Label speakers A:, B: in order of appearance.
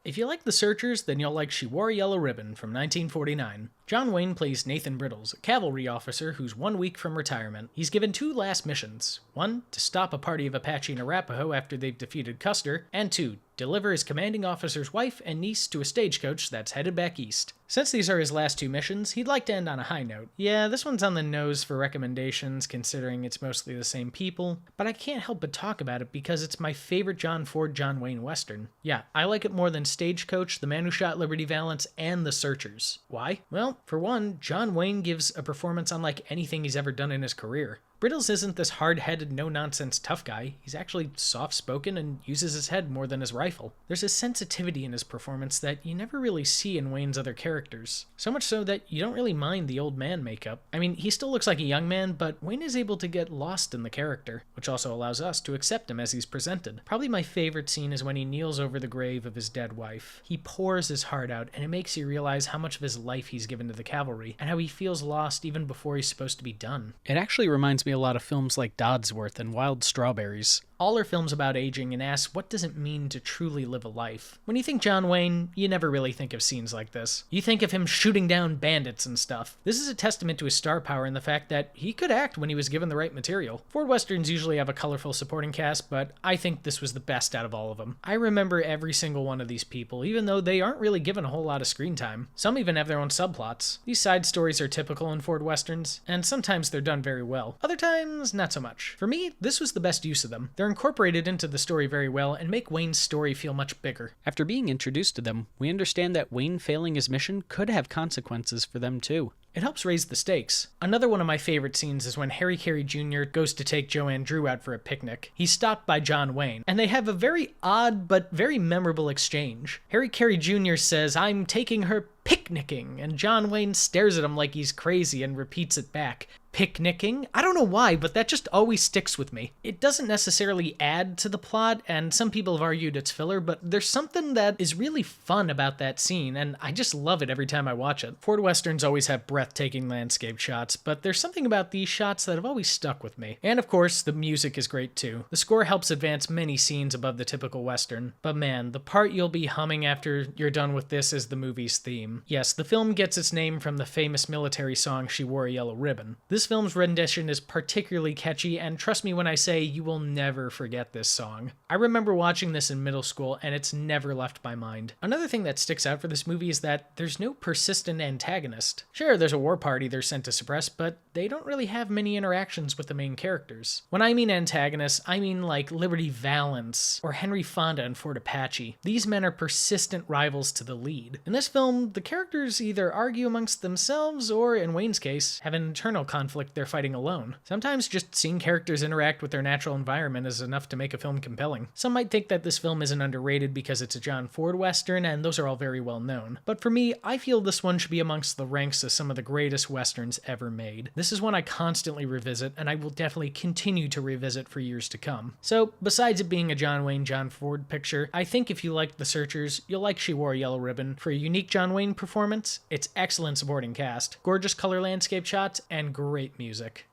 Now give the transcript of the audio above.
A: If you like The Searchers, then you'll like She Wore a Yellow Ribbon from 1949. John Wayne plays Nathan Brittles, a cavalry officer who's 1 week from retirement. He's given 2 last missions. 1, to stop a party of Apache and Arapaho after they've defeated Custer, and 2, deliver his commanding officer's wife and niece to a stagecoach that's headed back east. Since these are his last 2 missions, he'd like to end on a high note. Yeah, this one's on the nose for recommendations, considering it's mostly the same people, but I can't help but talk about it because it's my favorite John Ford, John Wayne Western. Yeah, I like it more than Stagecoach, The Man Who Shot Liberty Valance, and The Searchers. Why? Well, for one, John Wayne gives a performance unlike anything he's ever done in his career. Brittles isn't this hard-headed, no-nonsense tough guy. He's actually soft-spoken and uses his head more than his rifle. There's a sensitivity in his performance that you never really see in Wayne's other characters. So much so that you don't really mind the old man makeup. I mean, he still looks like a young man, but Wayne is able to get lost in the character, which also allows us to accept him as he's presented. Probably my favorite scene is when he kneels over the grave of his dead wife. He pours his heart out, and it makes you realize how much of his life he's given to the cavalry, and how he feels lost even before he's supposed to be done. It actually reminds me a lot of films like Dodsworth and Wild Strawberries. All are films about aging and ask, what does it mean to truly live a life? When you think John Wayne, you never really think of scenes like this. You think of him shooting down bandits and stuff. This is a testament to his star power and the fact that he could act when he was given the right material. Ford Westerns usually have a colorful supporting cast, but I think this was the best out of all of them. I remember every single one of these people, even though they aren't really given a whole lot of screen time. Some even have their own subplots. These side stories are typical in Ford Westerns, and sometimes they're done very well. Other times, not so much. For me, this was the best use of them. They're incorporated into the story very well and make Wayne's story feel much bigger. After being introduced to them, we understand that Wayne failing his mission could have consequences for them too. It helps raise the stakes. Another one of my favorite scenes is when Carey Jr. goes to take Joanne Drew out for a picnic. He's stopped by John Wayne, and they have a very odd but very memorable exchange. Carey Jr. says, "I'm taking her picnicking," and John Wayne stares at him like he's crazy and repeats it back. Picnicking? I don't know why, but that just always sticks with me. It doesn't necessarily add to the plot, and some people have argued it's filler, but there's something that is really fun about that scene, and I just love it every time I watch it. Ford Westerns always have breathtaking landscape shots, but there's something about these shots that have always stuck with me. And of course, the music is great too. The score helps advance many scenes above the typical Western. But man, the part you'll be humming after you're done with this is the movie's theme. Yes, the film gets its name from the famous military song She Wore a Yellow Ribbon. This film's rendition is particularly catchy, and trust me when I say you will never forget this song. I remember watching this in middle school, and it's never left my mind. Another thing that sticks out for this movie is that there's no persistent antagonist. Sure, there's a war party they're sent to suppress, but they don't really have many interactions with the main characters. When I mean antagonists, I mean like Liberty Valance or Henry Fonda in Fort Apache. These men are persistent rivals to the lead. In this film, the characters either argue amongst themselves or, in Wayne's case, have an internal conflict they're fighting alone. Sometimes just seeing characters interact with their natural environment is enough to make a film compelling. Some might think that this film isn't underrated because it's a John Ford Western, and those are all very well known. But for me, I feel this one should be amongst the ranks of some of the greatest Westerns ever made. This is one I constantly revisit, and I will definitely continue to revisit for years to come. So, besides it being a John Wayne, John Ford picture, I think if you liked The Searchers, you'll like She Wore a Yellow Ribbon. For a unique John Wayne performance, it's excellent supporting cast, gorgeous color landscape shots, and great music.